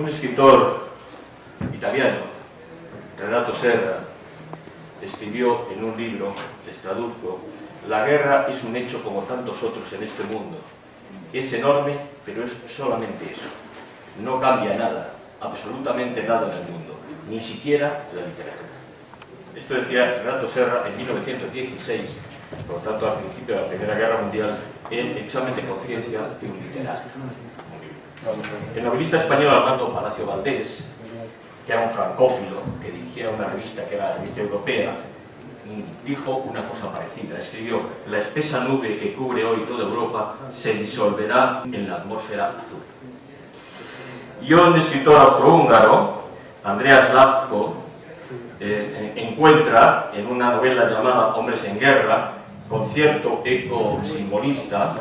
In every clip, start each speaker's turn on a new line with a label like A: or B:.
A: Un escritor italiano, Renato Serra, escribió en un libro, les traduzco: la guerra es un hecho como tantos otros en este mundo. Es enorme, pero es solamente eso. No cambia nada, absolutamente nada en el mundo, ni siquiera la literatura. Esto decía Renato Serra en 1916, por lo tanto al principio de la Primera Guerra Mundial, en Examen de conciencia de un literato. El novelista español Armando Palacio Valdés, que era un francófilo, que dirigía una revista que era la Revista Europea, dijo una cosa parecida. Escribió: la espesa nube que cubre hoy toda Europa se disolverá en la atmósfera azul. Y un escritor austrohúngaro, Andreas Laczko, encuentra en una novela llamada Hombres en Guerra, con cierto eco simbolista,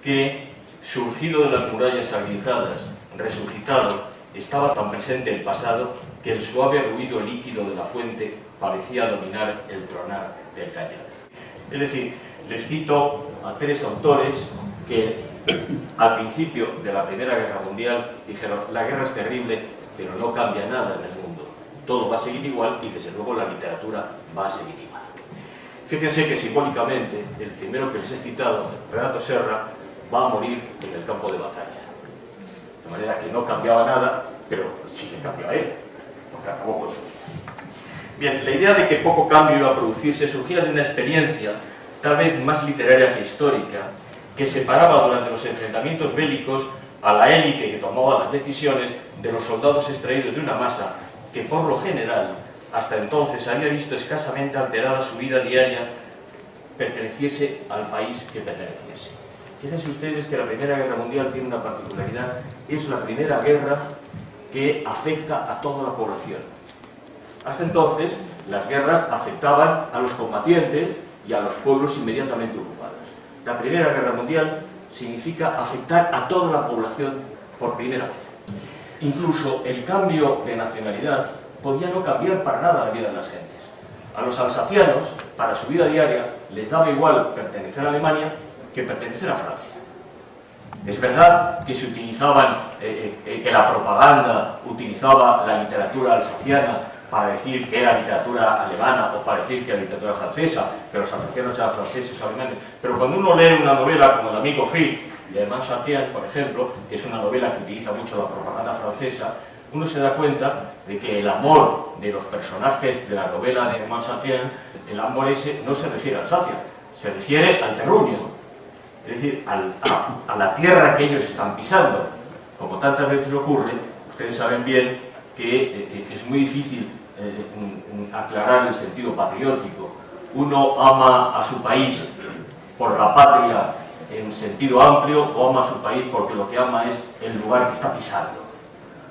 A: que, surgido de las murallas agrietadas, resucitado, estaba tan presente el pasado que el suave ruido líquido de la fuente parecía dominar el tronar del cañar. Es decir, les cito a tres autores que al principio de la Primera Guerra Mundial dijeron: la guerra es terrible, pero no cambia nada en el mundo. Todo va a seguir igual y desde luego la literatura va a seguir igual. Fíjense que simbólicamente el primero que les he citado, Renato Serra, va a morir en el campo de batalla. De manera que no cambiaba nada, pero sí le cambió a él, porque acabó con su vida. Bien, la idea de que poco cambio iba a producirse surgía de una experiencia, tal vez más literaria que histórica, que separaba durante los enfrentamientos bélicos a la élite que tomaba las decisiones de los soldados extraídos de una masa que, por lo general, hasta entonces había visto escasamente alterada su vida diaria, perteneciese al país que perteneciese. Fíjense ustedes que la Primera Guerra Mundial tiene una particularidad: es la primera guerra que afecta a toda la población. Hasta entonces, las guerras afectaban a los combatientes y a los pueblos inmediatamente ocupados. La Primera Guerra Mundial significa afectar a toda la población por primera vez. Incluso el cambio de nacionalidad podía no cambiar para nada la vida de las gentes. A los alsacianos, para su vida diaria, les daba igual pertenecer a Alemania que pertenecer a Francia. Es verdad que se utilizaban, que la propaganda utilizaba la literatura alsaciana para decir que era literatura alemana o para decir que era literatura francesa, que los alsacianos eran franceses o alemanes, pero cuando uno lee una novela como El amigo Fritz de Hermann Chatrian, por ejemplo, que es una novela que utiliza mucho la propaganda francesa, uno se da cuenta de que el amor de los personajes de la novela de Hermann Chatrian, el amor ese no se refiere a Alsacia, se refiere al terruño, es decir, a la tierra que ellos están pisando. Como tantas veces ocurre, ustedes saben bien que es muy difícil aclarar el sentido patriótico. Uno ama a su país por la patria en sentido amplio, o ama a su país porque lo que ama es el lugar que está pisando.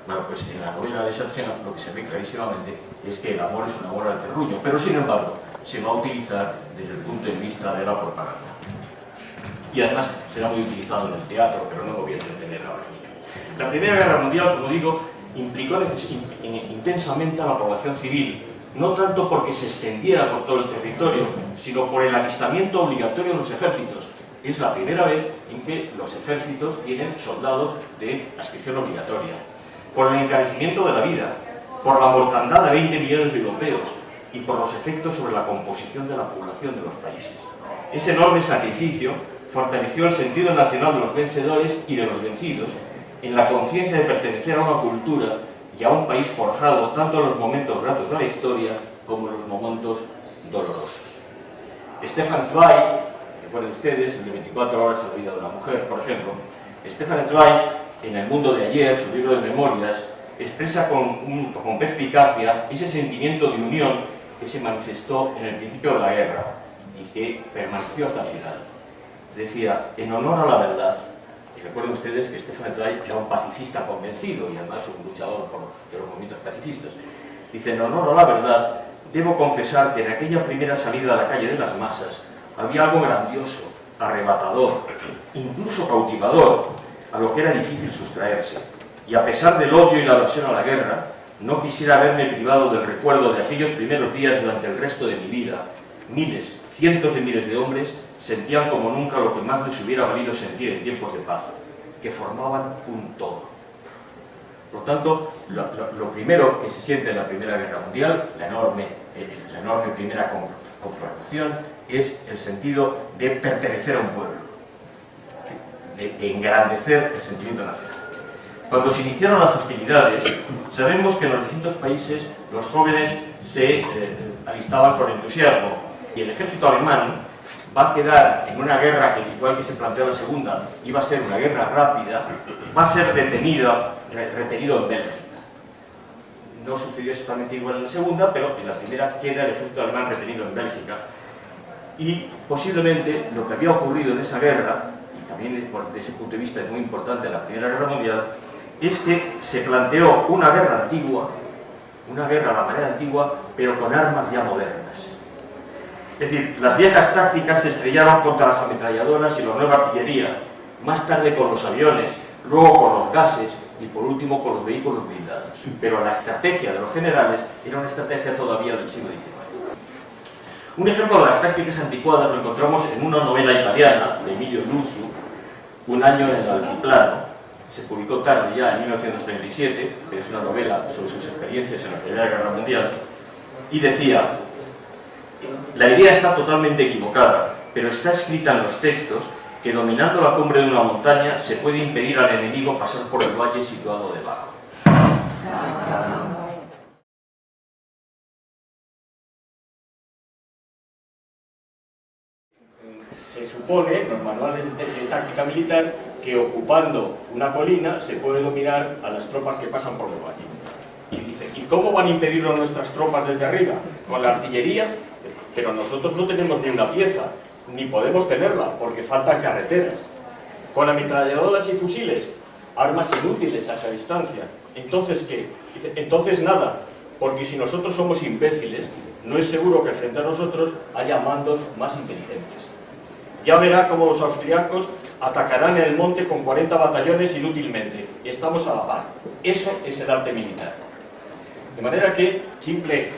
A: Bueno, pues en la novela de Chatrian lo que se ve clarísimamente es que el amor es un amor al terruño, pero sin embargo se va a utilizar desde el punto de vista de la propaganda. Y además será muy utilizado en el teatro, pero no me voy a entretener ahora mismo. La Primera Guerra Mundial, como digo, implicó intensamente a la población civil, no tanto porque se extendiera por todo el territorio, sino por el alistamiento obligatorio en los ejércitos. Es la primera vez en que los ejércitos tienen soldados de adscripción obligatoria. Por el encarecimiento de la vida, por la mortandad de 20 millones de europeos y por los efectos sobre la composición de la población de los países. Ese enorme sacrificio fortaleció el sentido nacional de los vencedores y de los vencidos, en la conciencia de pertenecer a una cultura y a un país forjado tanto en los momentos gratos de la historia como en los momentos dolorosos. Stefan Zweig, recuerden ustedes, el de 24 horas en la vida de una mujer, por ejemplo, Stefan Zweig, en El mundo de ayer, su libro de memorias, expresa con perspicacia ese sentimiento de unión que se manifestó en el principio de la guerra y que permaneció hasta el final. Decía: en honor a la verdad. Y recuerden ustedes que Stefan Zweig era un pacifista convencido y además un luchador de los movimientos pacifistas. Dice: en honor a la verdad, debo confesar que en aquella primera salida a la calle de las masas había algo grandioso, arrebatador, incluso cautivador, a lo que era difícil sustraerse. Y a pesar del odio y la aversión a la guerra, no quisiera haberme privado del recuerdo de aquellos primeros días durante el resto de mi vida. Miles, cientos de miles de hombres sentían como nunca lo que más les hubiera valido sentir en tiempos de paz, que formaban un todo. Por lo tanto, lo primero que se siente en la Primera Guerra Mundial, la enorme primera conflagración, es el sentido de pertenecer a un pueblo, de engrandecer el sentimiento nacional. Cuando se iniciaron las hostilidades, sabemos que en los distintos países los jóvenes se alistaban con entusiasmo, y el ejército alemán va a quedar en una guerra que, igual que se planteó la segunda, iba a ser una guerra rápida, va a ser retenido en Bélgica. No sucedió exactamente igual en la segunda, pero en la primera queda el ejército alemán retenido en Bélgica. Y posiblemente lo que había ocurrido en esa guerra, y también desde ese punto de vista es muy importante en la Primera Guerra Mundial, es que se planteó una guerra antigua, una guerra a la manera antigua, pero con armas ya modernas. Es decir, las viejas tácticas se estrellaron contra las ametralladoras y la nueva artillería, más tarde con los aviones, luego con los gases y por último con los vehículos blindados. Pero la estrategia de los generales era una estrategia todavía del siglo XIX. Un ejemplo de las tácticas anticuadas lo encontramos en una novela italiana de Emilio Lussu, Un año en el altiplano. Se publicó tarde ya, en 1937, pero es una novela sobre sus experiencias en la Primera Guerra Mundial, y decía: la idea está totalmente equivocada, pero está escrita en los textos que dominando la cumbre de una montaña se puede impedir al enemigo pasar por el valle situado debajo. Se supone, en los manuales de táctica militar, que ocupando una colina se puede dominar a las tropas que pasan por el valle. Y dice, ¿y cómo van a impedirlo nuestras tropas desde arriba? ¿Con la artillería? Pero nosotros no tenemos ni una pieza, ni podemos tenerla, porque faltan carreteras. Con ametralladoras y fusiles, armas inútiles a esa distancia. ¿Entonces qué? Dice, entonces nada, porque si nosotros somos imbéciles, no es seguro que frente a nosotros haya mandos más inteligentes. Ya verá cómo los austriacos atacarán en el monte con 40 batallones inútilmente. Estamos a la par. Eso es el arte militar. De manera que, simple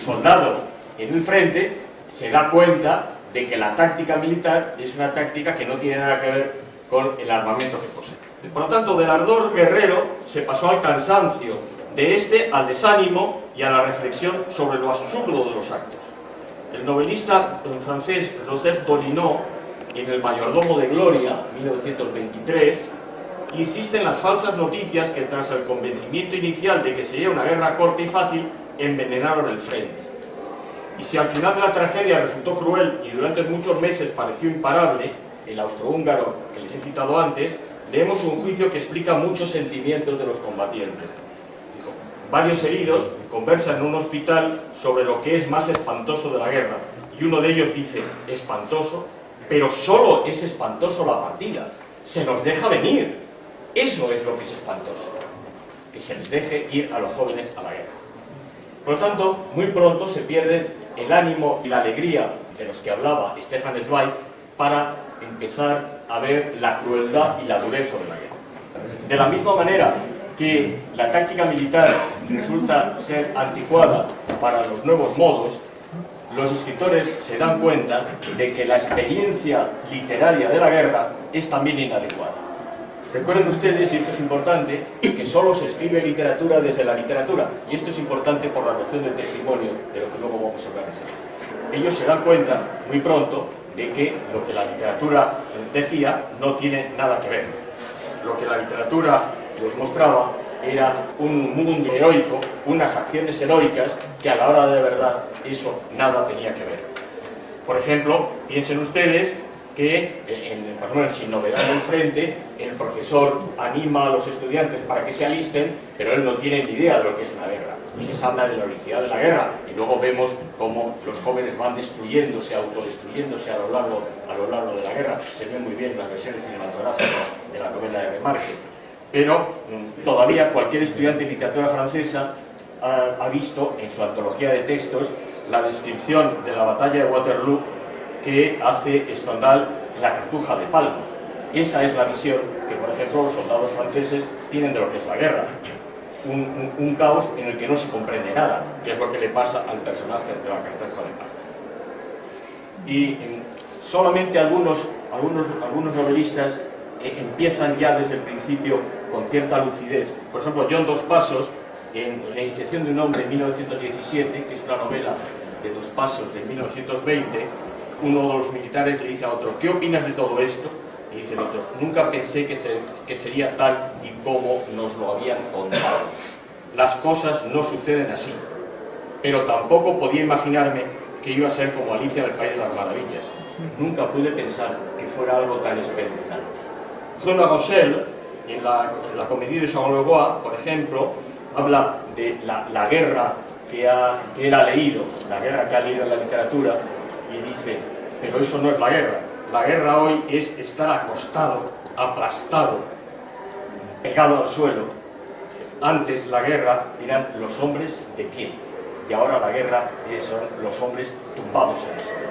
A: soldado en el frente, se da cuenta de que la táctica militar es una táctica que no tiene nada que ver con el armamento que posee. Por lo tanto, del ardor guerrero se pasó al cansancio, de este al desánimo y a la reflexión sobre lo absurdo de los actos. El novelista francés Joseph Dolinot, en El mayordomo de Gloria, 1923, insiste en las falsas noticias que, tras el convencimiento inicial de que sería una guerra corta y fácil, envenenaron el frente. Y si al final de la tragedia resultó cruel y durante muchos meses pareció imparable, el austrohúngaro que les he citado antes, leemos un juicio que explica muchos sentimientos de los combatientes. Dijo, varios heridos conversan en un hospital sobre lo que es más espantoso de la guerra, y uno de ellos dice, espantoso, pero solo es espantoso la partida, se nos deja venir. Eso es lo que es espantoso, que se les deje ir a los jóvenes a la guerra. Por lo tanto, muy pronto se pierde el ánimo y la alegría de los que hablaba Stefan Zweig para empezar a ver la crueldad y la dureza de la guerra. De la misma manera que la táctica militar resulta ser anticuada para los nuevos modos, los escritores se dan cuenta de que la experiencia literaria de la guerra es también inadecuada. Recuerden ustedes, y esto es importante, que solo se escribe literatura desde la literatura, y esto es importante por la noción del testimonio, de lo que luego vamos a hablar enseguida. Ellos se dan cuenta muy pronto de que lo que la literatura decía no tiene nada que ver. Lo que la literatura les mostraba era un mundo heroico, unas acciones heroicas, que a la hora de verdad eso nada tenía que ver. Por ejemplo, piensen ustedes que, por ejemplo, Sin novedad en el frente, el profesor anima a los estudiantes para que se alisten, pero él no tiene ni idea de lo que es una guerra. Y les habla de la heroicidad de la guerra, y luego vemos cómo los jóvenes van destruyéndose, autodestruyéndose a lo largo de la guerra. Se ve muy bien en las versiones cinematográficas de la novela de Remarque. Pero todavía cualquier estudiante de literatura francesa ha visto en su antología de textos la descripción de la batalla de Waterloo que hace Stendhal en La Cartuja de Palma. Esa es la visión que, por ejemplo, los soldados franceses tienen de lo que es la guerra. Un caos en el que no se comprende nada, que es lo que le pasa al personaje de La Cartuja de Palma. Y solamente algunos novelistas empiezan ya desde el principio con cierta lucidez. Por ejemplo, John Dos Passos, en La iniciación de un hombre en 1917, que es una novela de Dos Passos de 1920, uno de los militares le dice a otro: ¿qué opinas de todo esto? Y dice el otro: nunca pensé que sería tal y como nos lo habían contado. Las cosas no suceden así, pero tampoco podía imaginarme que iba a ser como Alicia en el País de las Maravillas. Nunca pude pensar que fuera algo tan espeluznante. René Rochelle, en la Comédie de Jean Leroy, por ejemplo, habla de la guerra que él ha leído, la guerra que ha leído en la literatura, y dice: pero eso no es la guerra. La guerra hoy es estar acostado, aplastado, pegado al suelo. Antes la guerra eran los hombres de pie, y ahora la guerra son los hombres tumbados en el suelo.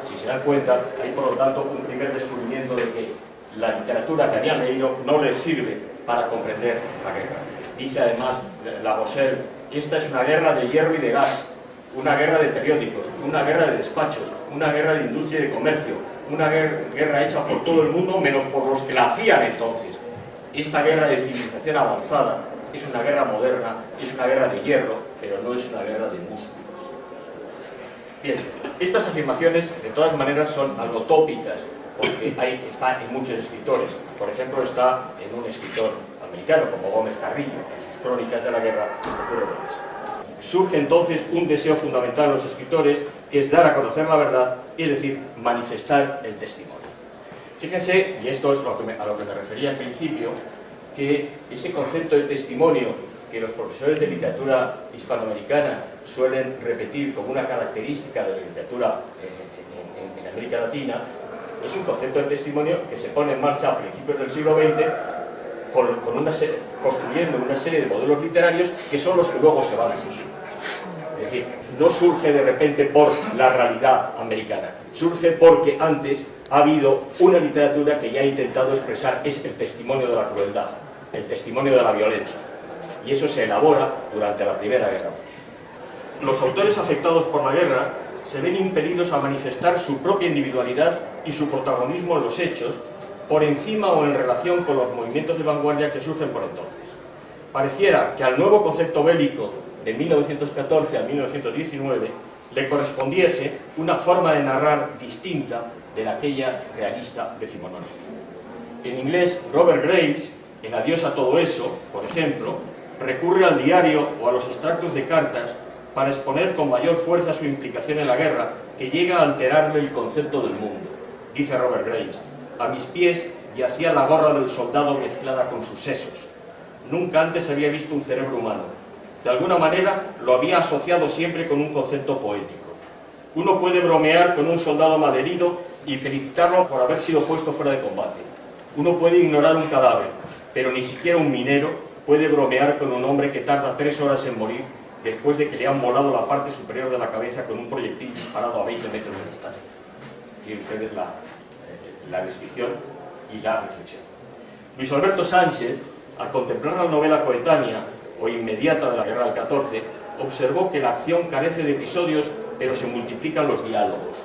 A: Si se dan cuenta, hay por lo tanto un primer descubrimiento de que la literatura que habían leído no les sirve para comprender la guerra. Dice además La Rochelle: esta es una guerra de hierro y de gas, una guerra de periódicos, una guerra de despachos, una guerra de industria y de comercio, una guerra hecha por todo el mundo menos por los que la hacían entonces. Esta guerra de civilización avanzada es una guerra moderna, es una guerra de hierro, pero no es una guerra de músculos. Bien, estas afirmaciones de todas maneras son algo tópicas, porque está en muchos escritores. Por ejemplo, está en un escritor americano como Gómez Carrillo, en sus crónicas de la guerra ocurre lo mismo. Surge entonces un deseo fundamental en los escritores, que es dar a conocer la verdad, es decir, manifestar el testimonio. Fíjense, y esto es a lo que me refería al principio, que ese concepto de testimonio que los profesores de literatura hispanoamericana suelen repetir como una característica de la literatura en América Latina, es un concepto de testimonio que se pone en marcha a principios del siglo XX construyendo una serie de modelos literarios que son los que luego se van a seguir. Es decir, no surge de repente por la realidad americana, surge porque antes ha habido una literatura que ya ha intentado expresar el testimonio de la crueldad, el testimonio de la violencia. Y eso se elabora durante la Primera Guerra Mundial. Los autores afectados por la guerra se ven impelidos a manifestar su propia individualidad y su protagonismo en los hechos, por encima o en relación con los movimientos de vanguardia que surgen por entonces. Pareciera que al nuevo concepto bélico de 1914 a 1919 le correspondiese una forma de narrar distinta de la aquella realista decimonónica. En inglés, Robert Graves, en Adiós a todo eso, por ejemplo, recurre al diario o a los extractos de cartas para exponer con mayor fuerza su implicación en la guerra, que llega a alterarle el concepto del mundo. Dice Robert Graves: a mis pies yacía la gorra del soldado mezclada con sus sesos. Nunca antes había visto un cerebro humano. De alguna manera lo había asociado siempre con un concepto poético. Uno puede bromear con un soldado malherido y felicitarlo por haber sido puesto fuera de combate. Uno puede ignorar un cadáver, pero ni siquiera un minero puede bromear con un hombre que tarda 3 horas en morir después de que le han volado la parte superior de la cabeza con un proyectil disparado a 20 metros de distancia. Aquí ustedes la descripción y la reflexión. Luis Alberto Sánchez, al contemplar la novela coetánea o inmediata de la Guerra del 14, observó que la acción carece de episodios, pero se multiplican los diálogos.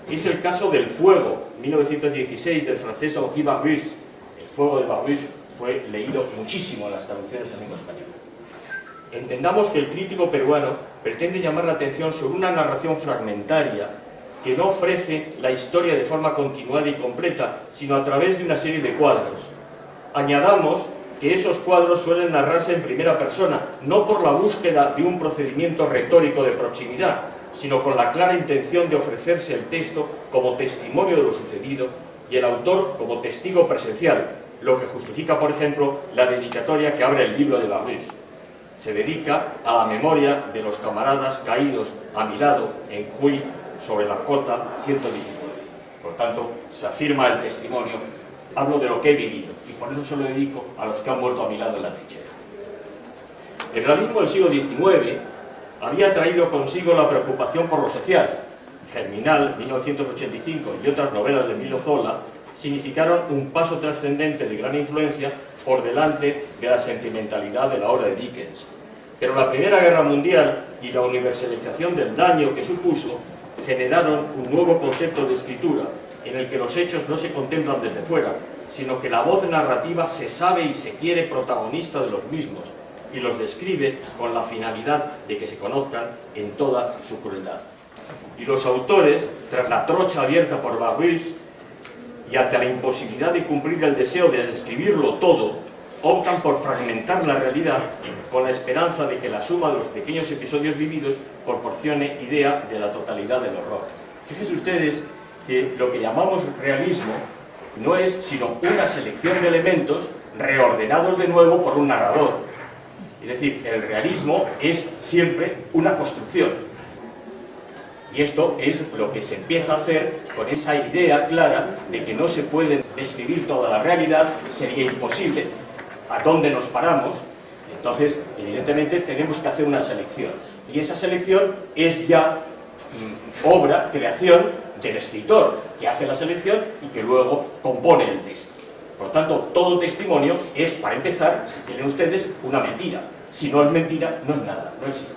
A: Es el caso del Fuego, 1916, del francés Henri Barbusse. El Fuego de Barbusse fue leído muchísimo en las traducciones en lengua española. Entendamos que el crítico peruano pretende llamar la atención sobre una narración fragmentaria que no ofrece la historia de forma continuada y completa, sino a través de una serie de cuadros. Añadamos que esos cuadros suelen narrarse en primera persona, no por la búsqueda de un procedimiento retórico de proximidad, sino con la clara intención de ofrecerse el texto como testimonio de lo sucedido y el autor como testigo presencial, lo que justifica, por ejemplo, la dedicatoria que abre el libro de Barbusse. Se dedica a la memoria de los camaradas caídos a mi lado en Huy, sobre la cota 119. Por tanto, se afirma el testimonio, hablo de lo que he vivido, y por eso se lo dedico a los que han muerto a mi lado en la trinchera. El realismo del siglo XIX había traído consigo la preocupación por lo social. Germinal, 1985, y otras novelas de Emilio Zola significaron un paso trascendente de gran influencia por delante de la sentimentalidad de la obra de Dickens. Pero la Primera Guerra Mundial y la universalización del daño que supuso generaron un nuevo concepto de escritura en el que los hechos no se contemplan desde fuera, sino que la voz narrativa se sabe y se quiere protagonista de los mismos y los describe con la finalidad de que se conozcan en toda su crueldad. Y los autores, tras la trocha abierta por Barruis y ante la imposibilidad de cumplir el deseo de describirlo todo, optan por fragmentar la realidad con la esperanza de que la suma de los pequeños episodios vividos proporcione idea de la totalidad del horror. Fíjense ustedes que lo que llamamos realismo no es sino una selección de elementos reordenados de nuevo por un narrador. Es decir, el realismo es siempre una construcción. Y esto es lo que se empieza a hacer con esa idea clara de que no se puede describir toda la realidad, sería imposible. ¿A dónde nos paramos? Entonces, evidentemente, tenemos que hacer una selección. Y esa selección es ya obra, creación del escritor, que hace la selección y que luego compone el texto. Por lo tanto, todo testimonio es, para empezar, si tienen ustedes, una mentira. Si no es mentira, no es nada, no existe.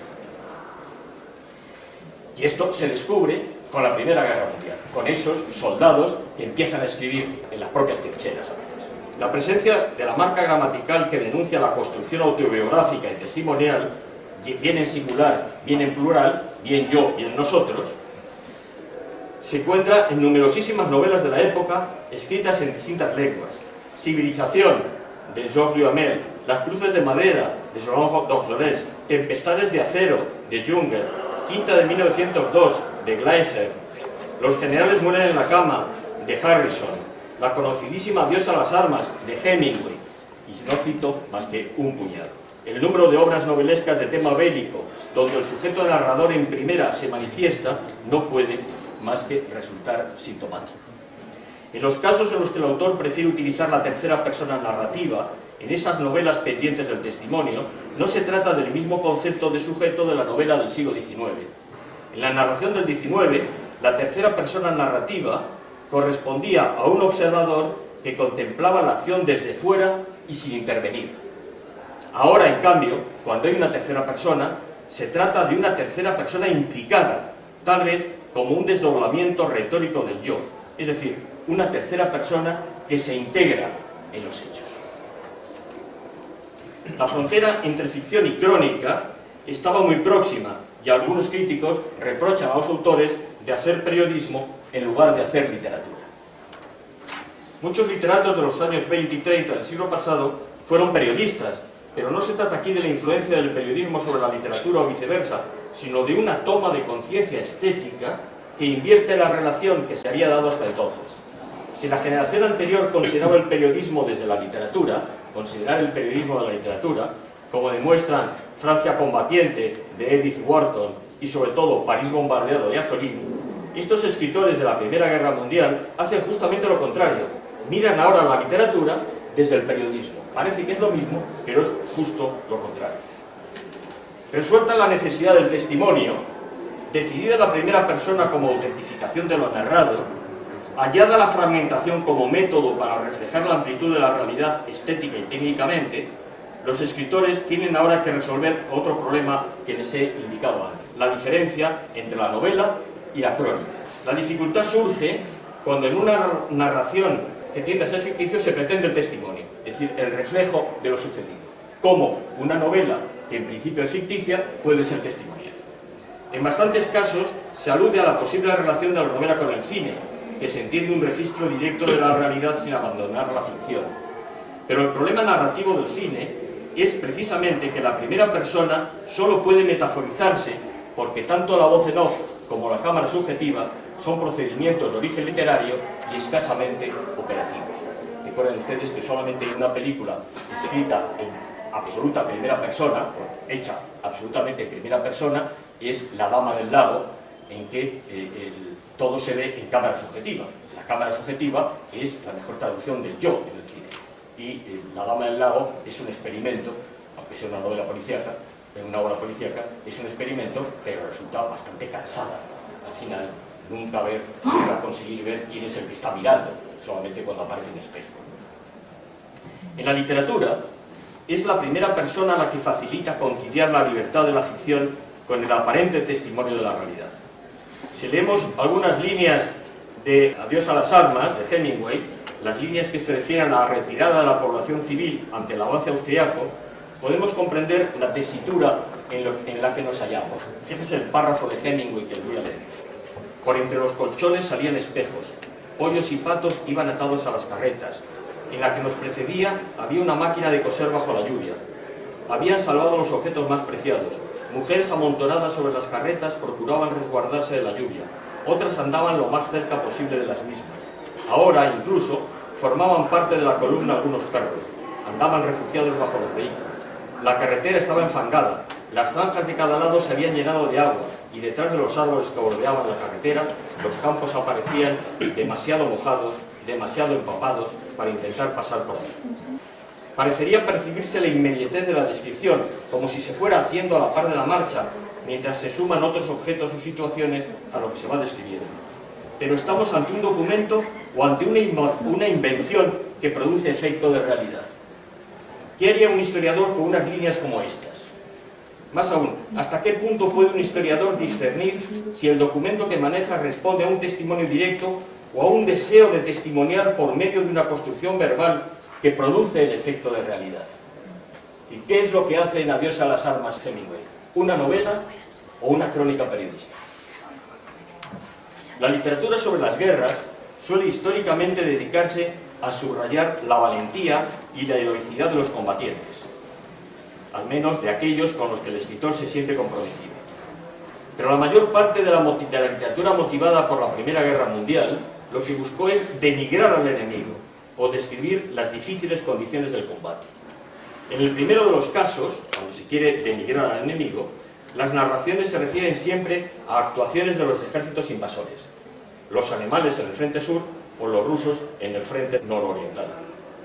A: Y esto se descubre con la Primera Guerra Mundial, con esos soldados que empiezan a escribir en las propias trincheras. La presencia de la marca gramatical que denuncia la construcción autobiográfica y testimonial, bien en singular, bien en plural, bien yo, bien nosotros, se encuentra en numerosísimas novelas de la época escritas en distintas lenguas. Civilización, de Georges Duhamel, Las cruces de madera, de Solon d'Orgelès, Tempestades de acero, de Junger, Quinta de 1902, de Gleiser, Los generales mueren en la cama, de Harrison, la conocidísima Adiós a las armas, de Hemingway, y no cito más que un puñado. El número de obras novelescas de tema bélico, donde el sujeto narrador en primera se manifiesta, no puede más que resultar sintomático. En los casos en los que el autor prefiere utilizar la tercera persona narrativa, en esas novelas pendientes del testimonio, no se trata del mismo concepto de sujeto de la novela del siglo XIX. En la narración del XIX, la tercera persona narrativa correspondía a un observador que contemplaba la acción desde fuera y sin intervenir. Ahora, en cambio, cuando hay una tercera persona, se trata de una tercera persona implicada, tal vez como un desdoblamiento retórico del yo, es decir, una tercera persona que se integra en los hechos. La frontera entre ficción y crónica estaba muy próxima y algunos críticos reprochan a los autores de hacer periodismo en lugar de hacer literatura. Muchos literatos de los años 20 y 30 del siglo pasado fueron periodistas, pero no se trata aquí de la influencia del periodismo sobre la literatura o viceversa, sino de una toma de conciencia estética que invierte la relación que se había dado hasta entonces. Si la generación anterior consideraba el periodismo desde la literatura, considerar el periodismo de la literatura, como demuestran Francia combatiente de Edith Wharton y sobre todo París bombardeado de Azorín, estos escritores de la Primera Guerra Mundial hacen justamente lo contrario. Miran ahora la literatura desde el periodismo. Parece que es lo mismo, pero es justo lo contrario. Resuelta la necesidad del testimonio, decidida la primera persona como autentificación de lo narrado, hallada la fragmentación como método para reflejar la amplitud de la realidad estética y técnicamente, los escritores tienen ahora que resolver otro problema que les he indicado antes, la diferencia entre la novela y la crónica. La dificultad surge cuando en una narración que tiende a ser ficticio se pretende el testimonio, es decir, el reflejo de lo sucedido. Como una novela que en principio es ficticia puede ser testimonial. En bastantes casos se alude a la posible relación de la novela con el cine, que se entiende un registro directo de la realidad sin abandonar la ficción. Pero el problema narrativo del cine es precisamente que la primera persona solo puede metaforizarse porque tanto la voz en off como la cámara subjetiva son procedimientos de origen literario y escasamente operativos. Recuerden ustedes que solamente hay una película escrita en absoluta primera persona, hecha absolutamente en primera persona, es La Dama del Lago, en que todo se ve en cámara subjetiva. La cámara subjetiva es la mejor traducción del yo en el cine. Y La Dama del Lago es un experimento, aunque sea una novela policíaca, una obra policíaca, es un experimento, pero resulta bastante cansada. Al final, nunca conseguir ver quién es el que está mirando, solamente cuando aparece en espejo. En la literatura, es la primera persona la que facilita conciliar la libertad de la ficción con el aparente testimonio de la realidad. Si leemos algunas líneas de Adiós a las armas, de Hemingway, las líneas que se refieren a la retirada de la población civil ante el avance austriaco, podemos comprender la tesitura en la que nos hallamos. Fíjese el párrafo de Hemingway que les voy a leer. Por entre los colchones salían espejos, pollos y patos iban atados a las carretas. En la que nos precedía había una máquina de coser bajo la lluvia. Habían salvado los objetos más preciados. Mujeres amontonadas sobre las carretas procuraban resguardarse de la lluvia. Otras andaban lo más cerca posible de las mismas. Ahora, incluso, formaban parte de la columna algunos perros. Andaban refugiados bajo los vehículos. La carretera estaba enfangada. Las zanjas de cada lado se habían llenado de agua y detrás de los árboles que bordeaban la carretera, los campos aparecían demasiado mojados, demasiado empapados para intentar pasar por ahí. Parecería percibirse la inmediatez de la descripción, como si se fuera haciendo a la par de la marcha, mientras se suman otros objetos o situaciones a lo que se va describiendo. Pero estamos ante un documento o ante una invención que produce efecto de realidad. ¿Qué haría un historiador con unas líneas como estas? Más aún, ¿hasta qué punto puede un historiador discernir si el documento que maneja responde a un testimonio directo o a un deseo de testimoniar por medio de una construcción verbal que produce el efecto de realidad? ¿Y qué es lo que hace en Adiós a las armas Hemingway? ¿Una novela o una crónica periodística? La literatura sobre las guerras suele históricamente dedicarse a subrayar la valentía y la heroicidad de los combatientes, al menos de aquellos con los que el escritor se siente comprometido. Pero la mayor parte de la literatura motivada por la Primera Guerra Mundial lo que buscó es denigrar al enemigo o describir las difíciles condiciones del combate. En el primero de los casos, cuando se quiere denigrar al enemigo, las narraciones se refieren siempre a actuaciones de los ejércitos invasores, los alemanes en el frente sur o los rusos en el frente nororiental.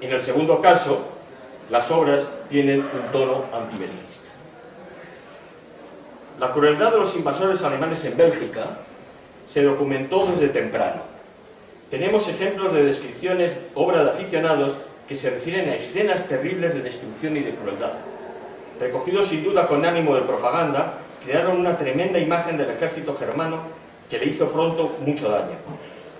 A: En el segundo caso, las obras tienen un tono antibelicista. La crueldad de los invasores alemanes en Bélgica se documentó desde temprano. Tenemos ejemplos de descripciones, obra de aficionados, que se refieren a escenas terribles de destrucción y de crueldad. Recogidos sin duda con ánimo de propaganda, crearon una tremenda imagen del ejército germano que le hizo pronto mucho daño.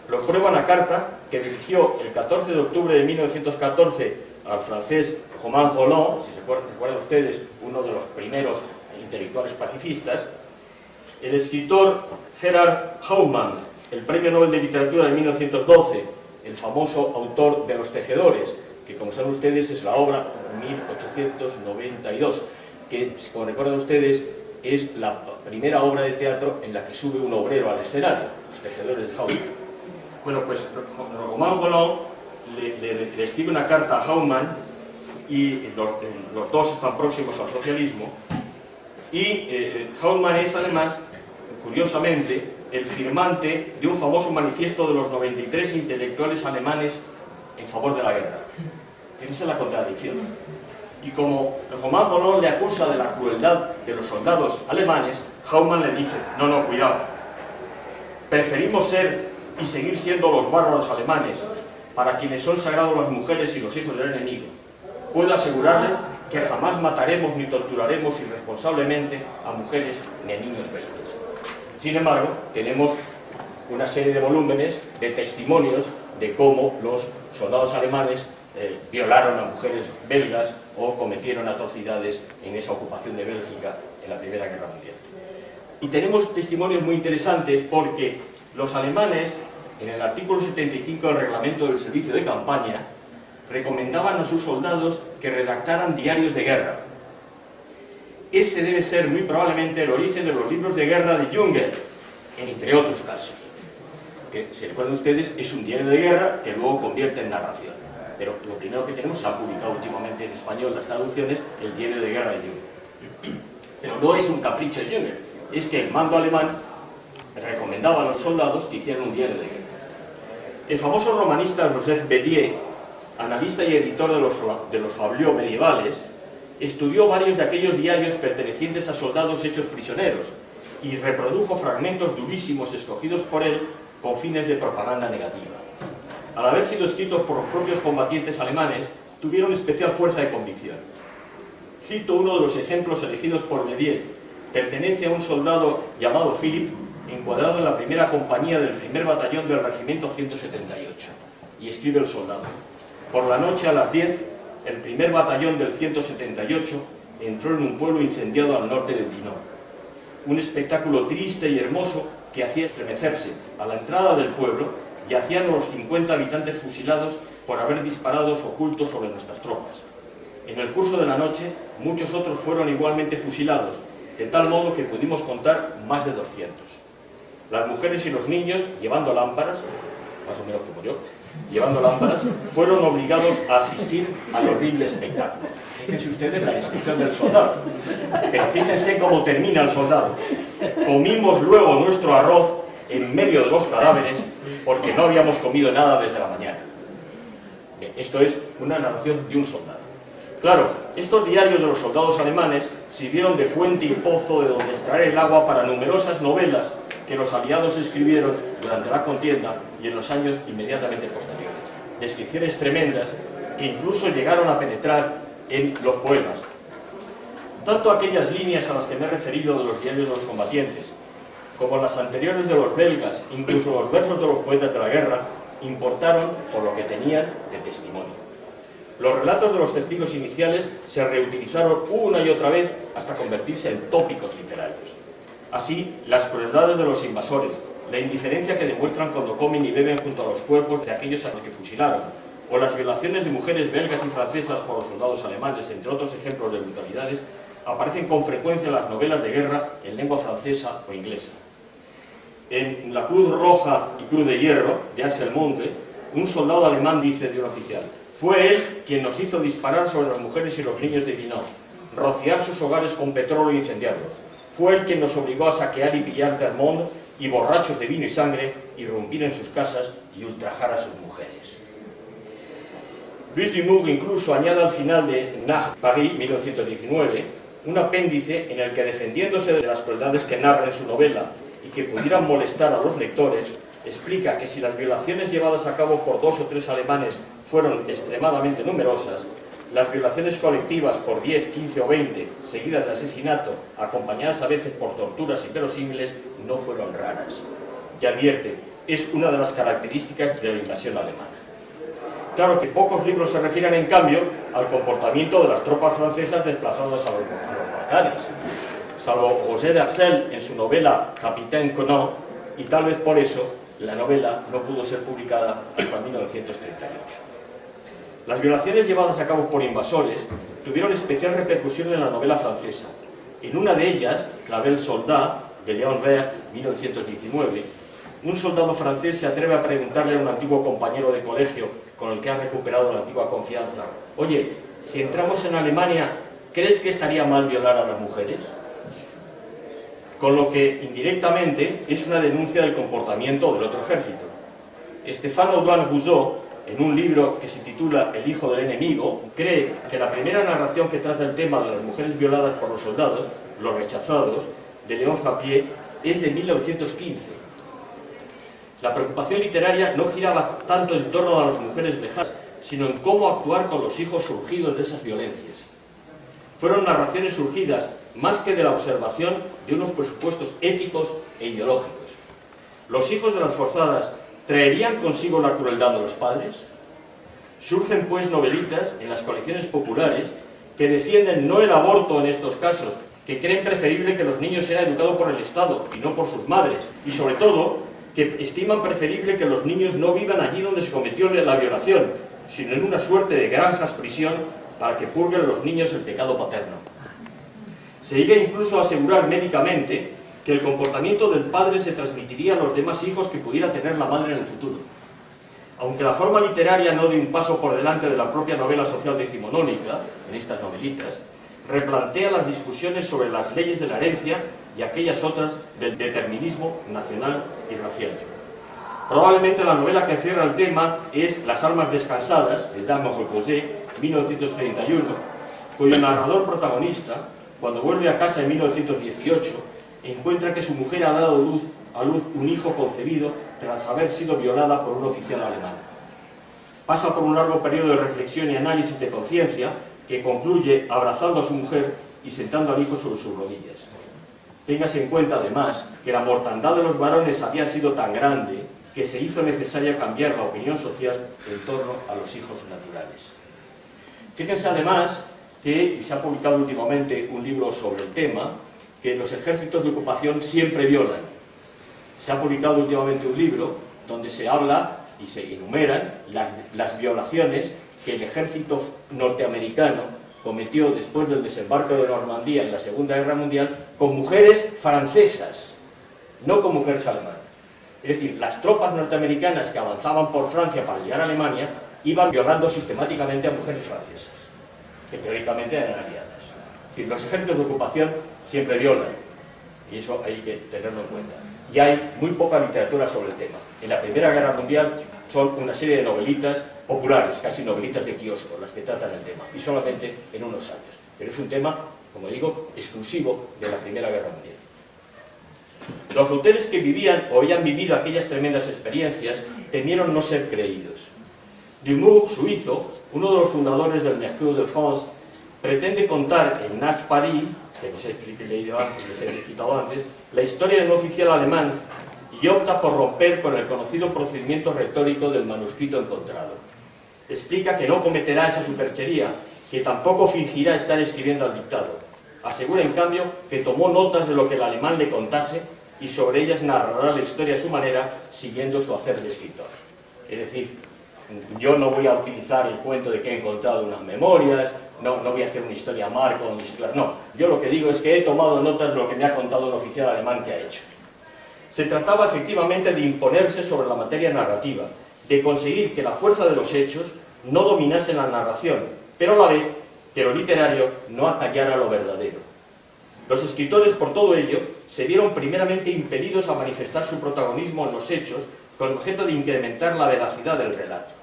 A: Lo prueba una carta que dirigió el 14 de octubre de 1914 al francés Romain Rolland, si se recuerdan ustedes, uno de los primeros intelectuales pacifistas, el escritor Gerhard Hauptmann, el Premio Nobel de Literatura de 1912, el famoso autor de Los Tejedores, que como saben ustedes es la obra 1892, que como recuerdan ustedes es la primera obra de teatro en la que sube un obrero al escenario, Los Tejedores de Hauptmann. Bueno, pues Romain Rolland le escribe una carta a Hauptmann y los dos están próximos al socialismo y Hauptmann es además, curiosamente, el firmante de un famoso manifiesto de los 93 intelectuales alemanes en favor de la guerra. Esa es la contradicción. Y como Romain Rolland le acusa de la crueldad de los soldados alemanes, Hauptmann le dice, no, cuidado, preferimos ser y seguir siendo los bárbaros alemanes, para quienes son sagrados las mujeres y los hijos del enemigo. Puedo asegurarle que jamás mataremos ni torturaremos irresponsablemente a mujeres ni a niños belgas. Sin embargo, tenemos una serie de volúmenes de testimonios de cómo los soldados alemanes violaron a mujeres belgas o cometieron atrocidades en esa ocupación de Bélgica en la Primera Guerra Mundial. Y tenemos testimonios muy interesantes porque los alemanes, en el artículo 75 del reglamento del servicio de campaña, recomendaban a sus soldados que redactaran diarios de guerra. Ese debe ser muy probablemente el origen de los libros de guerra de Jungel, entre otros casos. Que, si recuerdan ustedes, es un diario de guerra que luego convierte en narración. Pero lo primero que tenemos, se ha publicado últimamente en español las traducciones, el diario de guerra de Jungel. Pero no es un capricho de Jungel, es que el mando alemán recomendaba a los soldados que hicieran un diario de guerra. El famoso romanista Joseph Bédier, analista y editor de los fabliaux medievales, estudió varios de aquellos diarios pertenecientes a soldados hechos prisioneros y reprodujo fragmentos durísimos escogidos por él con fines de propaganda negativa. Al haber sido escritos por los propios combatientes alemanes, tuvieron especial fuerza de convicción. Cito uno de los ejemplos elegidos por Bédier. Pertenece a un soldado llamado Philip, encuadrado en la primera compañía del primer batallón del regimiento 178. y escribe el soldado: por la noche a las 10, el primer batallón del 178 entró en un pueblo incendiado al norte de Dinant. Un espectáculo triste y hermoso que hacía estremecerse. A la entrada del pueblo yacían los 50 habitantes fusilados por haber disparado ocultos sobre nuestras tropas. En el curso de la noche, muchos otros fueron igualmente fusilados, de tal modo que pudimos contar más de 200. Las mujeres y los niños, llevando lámparas, más o menos como yo, llevando lámparas, fueron obligados a asistir al horrible espectáculo. Fíjense ustedes la descripción del soldado. Pero fíjense cómo termina el soldado. Comimos luego nuestro arroz en medio de los cadáveres porque no habíamos comido nada desde la mañana. Bien, esto es una narración de un soldado. Claro, estos diarios de los soldados alemanes sirvieron de fuente y pozo de donde extraer el agua para numerosas novelas que los aliados escribieron durante la contienda y en los años inmediatamente posteriores. Descripciones tremendas que incluso llegaron a penetrar en los poemas. Tanto aquellas líneas a las que me he referido de los diarios de los combatientes, como las anteriores de los belgas, incluso los versos de los poetas de la guerra, importaron por lo que tenían de testimonio. Los relatos de los testigos iniciales se reutilizaron una y otra vez hasta convertirse en tópicos literarios. Así, las crueldades de los invasores, la indiferencia que demuestran cuando comen y beben junto a los cuerpos de aquellos a los que fusilaron, o las violaciones de mujeres belgas y francesas por los soldados alemanes, entre otros ejemplos de brutalidades, aparecen con frecuencia en las novelas de guerra en lengua francesa o inglesa. En La Cruz Roja y Cruz de Hierro, de Axel Monte, un soldado alemán dice de un oficial: fue él quien nos hizo disparar sobre las mujeres y los niños de Dinant, rociar sus hogares con petróleo e incendiarlos. Fue él quien nos obligó a saquear y pillar Termonde y, borrachos de vino y sangre, irrumpir en sus casas y ultrajar a sus mujeres. Luis Dumour incluso añade al final de Nach Paris, 1919, un apéndice en el que, defendiéndose de las crueldades que narra en su novela y que pudieran molestar a los lectores, explica que si las violaciones llevadas a cabo por 2 o 3 alemanes fueron extremadamente numerosas, las violaciones colectivas por 10, 15 o 20, seguidas de asesinato, acompañadas a veces por torturas inverosímiles, no fueron raras. Y advierte, es una de las características de la invasión alemana. Claro que pocos libros se refieren, en cambio, al comportamiento de las tropas francesas desplazadas a los Balcanes, salvo José d'Arcel en su novela Capitaine Conan, y tal vez por eso la novela no pudo ser publicada hasta 1938. Las violaciones llevadas a cabo por invasores tuvieron especial repercusión en la novela francesa. En una de ellas, Clavel Soldat, de Léon Vert, 1919, un soldado francés se atreve a preguntarle a un antiguo compañero de colegio con el que ha recuperado la antigua confianza: oye, si entramos en Alemania, ¿crees que estaría mal violar a las mujeres? Con lo que, indirectamente, es una denuncia del comportamiento del otro ejército. Stéphane Audouin Rousseau, en un libro que se titula El hijo del enemigo, cree que la primera narración que trata el tema de las mujeres violadas por los soldados, los rechazados, de Léon Frappier, es de 1915. La preocupación literaria no giraba tanto en torno a las mujeres vejadas, sino en cómo actuar con los hijos surgidos de esas violencias. Fueron narraciones surgidas más que de la observación de unos presupuestos éticos e ideológicos. Los hijos de las forzadas ¿traerían consigo la crueldad de los padres? Surgen pues novelitas en las colecciones populares que defienden no el aborto en estos casos, que creen preferible que los niños sean educados por el Estado y no por sus madres, y sobre todo que estiman preferible que los niños no vivan allí donde se cometió la violación, sino en una suerte de granjas-prisión para que purguen los niños el pecado paterno. Se llega incluso a asegurar médicamente que el comportamiento del padre se transmitiría a los demás hijos que pudiera tener la madre en el futuro. Aunque la forma literaria no dé un paso por delante de la propia novela social decimonónica, en estas novelitas, replantea las discusiones sobre las leyes de la herencia y aquellas otras del determinismo nacional y racial. Probablemente la novela que cierra el tema es Las almas descansadas, Les âmes reposées, 1931, cuyo narrador protagonista, cuando vuelve a casa en 1918, encuentra que su mujer ha dado a luz un hijo concebido tras haber sido violada por un oficial alemán. Pasa por un largo periodo de reflexión y análisis de conciencia que concluye abrazando a su mujer y sentando al hijo sobre sus rodillas. Téngase en cuenta, además, que la mortandad de los varones había sido tan grande
B: que se hizo necesaria cambiar la opinión social en torno a los hijos naturales. Fíjense además que se ha publicado últimamente un libro sobre el tema, que los ejércitos de ocupación siempre violan. Se ha publicado últimamente un libro donde se habla y se enumeran las violaciones que el ejército norteamericano cometió después del desembarco de Normandía en la Segunda Guerra Mundial con mujeres francesas, no con mujeres alemanas. Es decir, las tropas norteamericanas que avanzaban por Francia para llegar a Alemania iban violando sistemáticamente a mujeres francesas, que teóricamente eran aliadas. Es decir, los ejércitos de ocupación siempre violan, y eso hay que tenerlo en cuenta. Y hay muy poca literatura sobre el tema. En la Primera Guerra Mundial son una serie de novelitas populares, casi novelitas de kiosco, las que tratan el tema, y solamente en unos años. Pero es un tema, como digo, exclusivo de la Primera Guerra Mundial. Los autores que vivían o habían vivido aquellas tremendas experiencias temieron no ser creídos. Dumour, suizo, uno de los fundadores del Mercure de France, pretende contar en Nach Paris, que les he citado antes, la historia de un oficial alemán y opta por romper con el conocido procedimiento retórico del manuscrito encontrado. Explica que no cometerá esa superchería, que tampoco fingirá estar escribiendo al dictado. Asegura, en cambio, que tomó notas de lo que el alemán le contase y sobre ellas narrará la historia a su manera, siguiendo su hacer de escritor. Es decir, yo no voy a utilizar el cuento de que he encontrado unas memorias, no voy a hacer una historia marco, una historia... No, yo lo que digo es que he tomado notas de lo que me ha contado un oficial alemán que ha hecho. Se trataba efectivamente de imponerse sobre la materia narrativa, de conseguir que la fuerza de los hechos no dominase la narración, pero a la vez que lo literario no acallara lo verdadero. Los escritores, por todo ello, se vieron primeramente impedidos a manifestar su protagonismo en los hechos con el objeto de incrementar la veracidad del relato.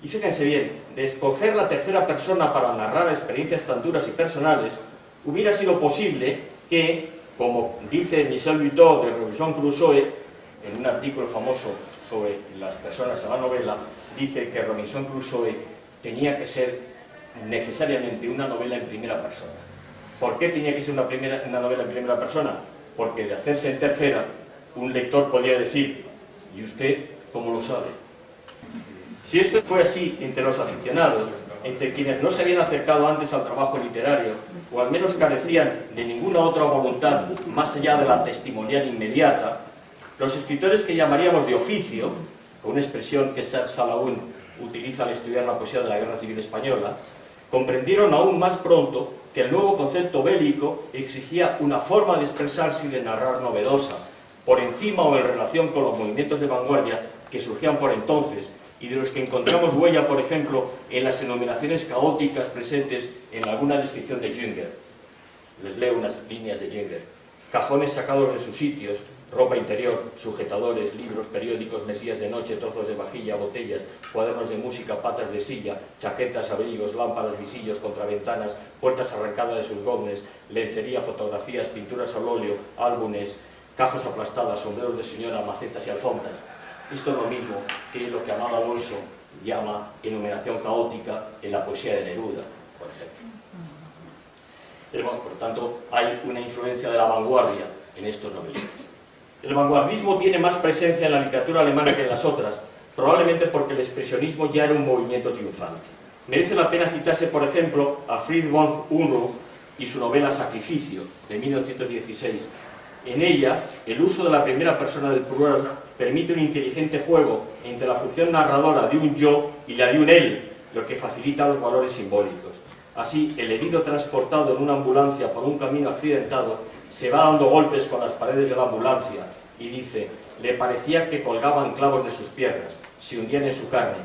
B: Y fíjense bien, de escoger la tercera persona para narrar experiencias tan duras y personales, hubiera sido posible que, como dice Michel Buteau de Robinson Crusoe, en un artículo famoso sobre las personas en la novela, dice que Robinson Crusoe tenía que ser necesariamente una novela en primera persona. ¿Por qué tenía que ser una novela en primera persona? Porque de hacerse en tercera, un lector podría decir, ¿y usted cómo lo sabe? Si esto fue así entre los aficionados, entre quienes no se habían acercado antes al trabajo literario, o al menos carecían de ninguna otra voluntad más allá de la testimonial inmediata, los escritores que llamaríamos de oficio, con una expresión que Salaún utiliza al estudiar la poesía de la Guerra Civil Española, comprendieron aún más pronto que el nuevo concepto bélico exigía una forma de expresarse y de narrar novedosa, por encima o en relación con los movimientos de vanguardia que surgían por entonces y de los que encontramos huella, por ejemplo, en las enumeraciones caóticas presentes en alguna descripción de Jünger. Les leo unas líneas de Jünger. Cajones sacados de sus sitios, ropa interior, sujetadores, libros, periódicos, mesías de noche, trozos de vajilla, botellas, cuadernos de música, patas de silla, chaquetas, abrigos, lámparas, visillos, contraventanas, puertas arrancadas de sus goznes, lencería, fotografías, pinturas al óleo, álbumes, cajas aplastadas, sombreros de señora, macetas y alfombras. Esto es lo mismo que lo que Amado Alonso llama enumeración caótica en la poesía de Neruda, por ejemplo. Por tanto, hay una influencia de la vanguardia en estos novelistas. El vanguardismo tiene más presencia en la literatura alemana que en las otras, probablemente porque el expresionismo ya era un movimiento triunfante. Merece la pena citarse, por ejemplo, a Fritz von Unruh y su novela Sacrificio, de 1916. En ella, el uso de la primera persona del plural permite un inteligente juego entre la función narradora de un yo y la de un él, lo que facilita los valores simbólicos. Así, el herido transportado en una ambulancia por un camino accidentado se va dando golpes con las paredes de la ambulancia y dice, le parecía que colgaban clavos de sus piernas, se hundían en su carne.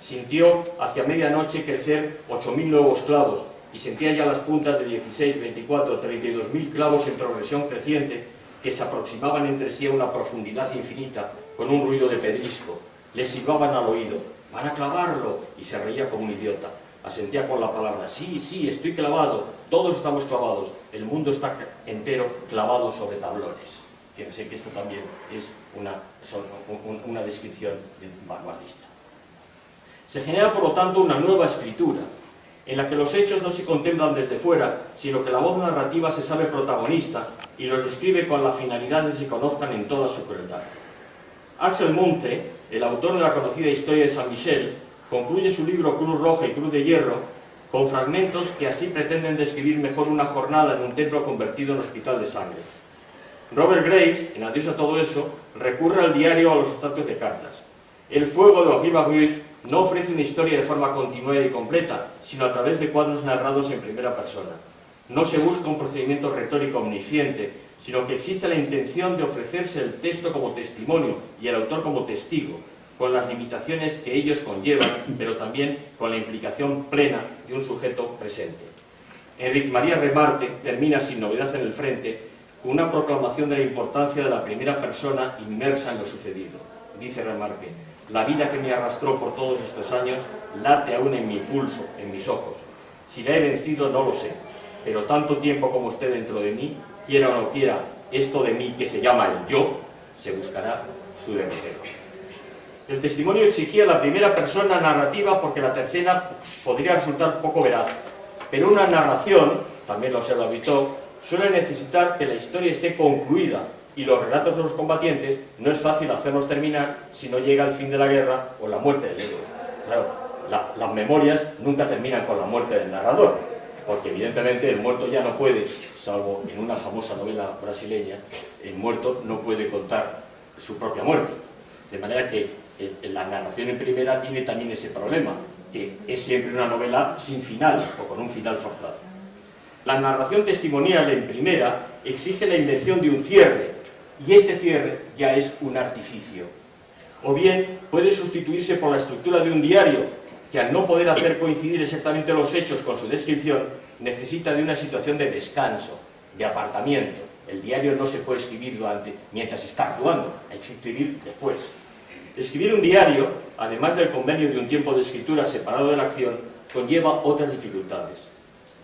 B: Sintió hacia medianoche crecer 8.000 nuevos clavos y sentía ya las puntas de 16, 24, 32.000 clavos en progresión creciente que se aproximaban entre sí a una profundidad infinita con un ruido de pedrisco. Le silbaban al oído, van a clavarlo, y se reía como un idiota. Asentía con la palabra, sí, sí, estoy clavado, todos estamos clavados, el mundo está entero clavado sobre tablones. Fíjense que esto también es una descripción vanguardista. Se genera, por lo tanto, una nueva escritura, en la que los hechos no se contemplan desde fuera, sino que la voz narrativa se sabe protagonista y los describe con la finalidad de que se conozcan en toda su crueldad. Axel Munthe, el autor de la conocida historia de San Michel, concluye su libro Cruz Roja y Cruz de Hierro con fragmentos que así pretenden describir mejor una jornada en un templo convertido en hospital de sangre. Robert Graves, en Adiós a todo eso, recurre al diario o a los extractos de cartas. El fuego de Henri Barbusse no ofrece una historia de forma continuada y completa, sino a través de cuadros narrados en primera persona. No se busca un procedimiento retórico omnisciente, sino que existe la intención de ofrecerse el texto como testimonio y el autor como testigo, con las limitaciones que ellos conllevan, pero también con la implicación plena de un sujeto presente. Enric María Remarque termina sin novedad en el frente con una proclamación de la importancia de la primera persona inmersa en lo sucedido. Dice Remarque: la vida que me arrastró por todos estos años late aún en mi pulso, en mis ojos. Si la he vencido no lo sé, pero tanto tiempo como esté dentro de mí, quiera o no quiera, esto de mí que se llama el yo, se buscará su derrotero. El testimonio exigía la primera persona narrativa porque la tercera podría resultar poco veraz, pero una narración, también lo observa Guiteau, suele necesitar que la historia esté concluida, y los relatos de los combatientes no es fácil hacerlos terminar si no llega el fin de la guerra o la muerte del héroe. Claro, las memorias nunca terminan con la muerte del narrador, porque evidentemente el muerto ya no puede, salvo en una famosa novela brasileña, el muerto no puede contar su propia muerte. De manera que la narración en primera tiene también ese problema, que es siempre una novela sin final o con un final forzado. La narración testimonial en primera exige la invención de un cierre, y este cierre ya es un artificio. O bien puede sustituirse por la estructura de un diario, que al no poder hacer coincidir exactamente los hechos con su descripción, necesita de una situación de descanso, de apartamiento. El diario no se puede escribir mientras está actuando, hay que escribir después. Escribir un diario, además del convenio de un tiempo de escritura separado de la acción, conlleva otras dificultades.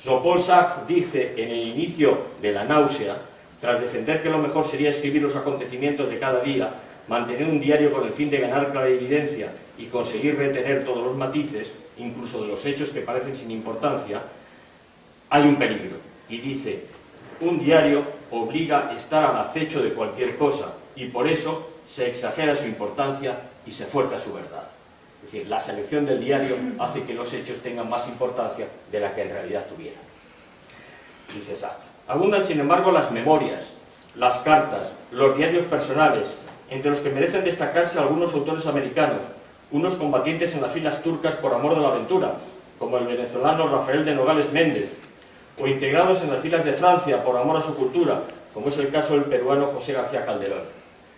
B: Jean-Paul Sartre dice en el inicio de La náusea, tras defender que lo mejor sería escribir los acontecimientos de cada día, mantener un diario con el fin de ganar clarividencia y conseguir retener todos los matices, incluso de los hechos que parecen sin importancia, hay un peligro. Y dice: un diario obliga a estar al acecho de cualquier cosa, y por eso se exagera su importancia y se fuerza su verdad. Es decir, la selección del diario hace que los hechos tengan más importancia de la que en realidad tuvieran. Dice Sartre. Abundan, sin embargo, las memorias, las cartas, los diarios personales, entre los que merecen destacarse algunos autores americanos, unos combatientes en las filas turcas por amor de la aventura, como el venezolano Rafael de Nogales Méndez, o integrados en las filas de Francia por amor a su cultura, como es el caso del peruano José García Calderón.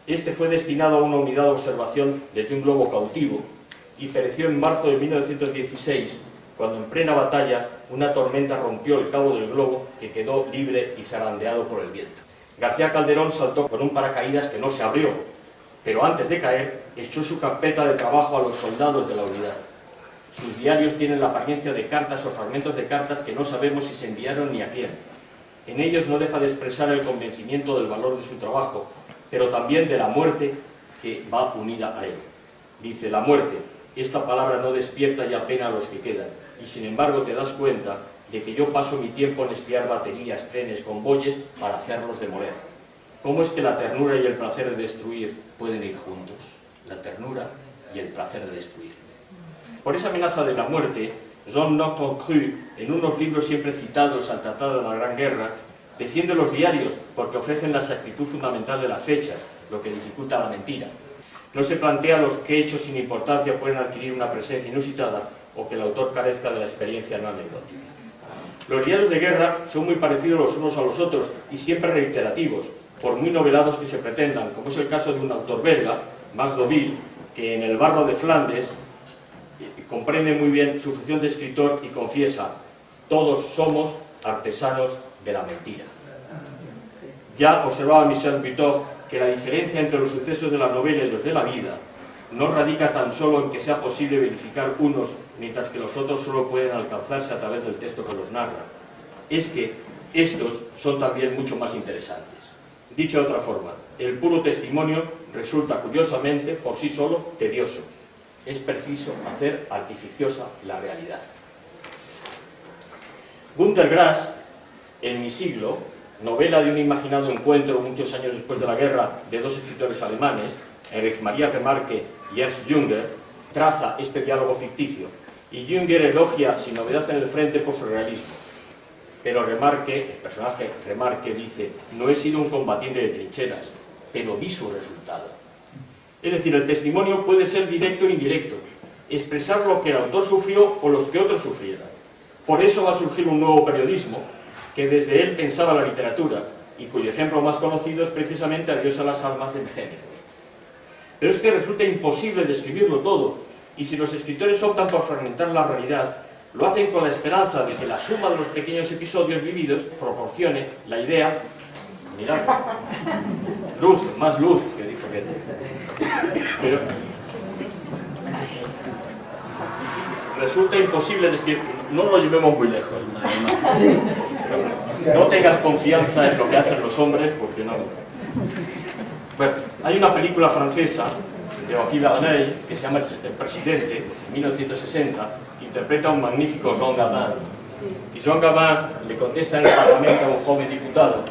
B: Este fue destinado a una unidad de observación desde un globo cautivo y pereció en marzo de 1916, cuando en plena batalla una tormenta rompió el cabo del globo, que quedó libre y zarandeado por el viento. García Calderón saltó con un paracaídas que no se abrió, pero antes de caer echó su carpeta de trabajo a los soldados de la unidad. Sus diarios tienen la apariencia de cartas o fragmentos de cartas que no sabemos si se enviaron ni a quién. En ellos no deja de expresar el convencimiento del valor de su trabajo, pero también de la muerte que va unida a él. Dice: la muerte, esta palabra no despierta ya pena a los que quedan, y sin embargo te das cuenta de que yo paso mi tiempo en espiar baterías, trenes, convoyes para hacerlos demoler. ¿Cómo es que la ternura y el placer de destruir pueden ir juntos? La ternura y el placer de destruir. Por esa amenaza de la muerte, Jean Norton Cru, en unos libros siempre citados al Tratado de la Gran Guerra, defiende los diarios porque ofrecen la exactitud fundamental de las fechas, lo que dificulta la mentira. No se plantea los que hechos sin importancia pueden adquirir una presencia inusitada o que el autor carezca de la experiencia no anecdótica. Los diarios de guerra son muy parecidos los unos a los otros y siempre reiterativos, por muy novelados que se pretendan, como es el caso de un autor belga, Max Deauville, que en El barro de Flandes comprende muy bien su función de escritor y confiesa: todos somos artesanos de la mentira. Ya observaba Michel Buteau que la diferencia entre los sucesos de la novela y los de la vida no radica tan solo en que sea posible verificar unos, mientras que los otros solo pueden alcanzarse a través del texto que los narra. Es que estos son también mucho más interesantes. Dicho de otra forma, el puro testimonio resulta curiosamente, por sí solo, tedioso. Es preciso hacer artificiosa la realidad. Günter Grass, en Mi siglo, novela de un imaginado encuentro muchos años después de la guerra de dos escritores alemanes, Erich Maria Remarque y Ernst Jünger, traza este diálogo ficticio, y Jünger elogia sin novedad en el frente por su realismo. Pero Remarque, el personaje Remarque, dice: no he sido un combatiente de trincheras, pero vi su resultado. Es decir, el testimonio puede ser directo e indirecto, expresar lo que el autor sufrió o los que otros sufrieran. Por eso va a surgir un nuevo periodismo que desde él pensaba la literatura, y cuyo ejemplo más conocido es precisamente Adiós a las almas de Hemingway. Pero es que resulta imposible describirlo todo, y si los escritores optan por fragmentar la realidad, lo hacen con la esperanza de que la suma de los pequeños episodios vividos proporcione la idea, mirad, luz, más luz, que dijo Goethe. Pero resulta imposible describir, no lo llevemos muy lejos. No tengas confianza en lo que hacen los hombres, porque no. Bueno, hay una película francesa de Joachim Garnay que se llama El Presidente, en 1960, que interpreta a un magnífico Jean Gabin. Y Jean Gabin le contesta en el Parlamento a un joven diputado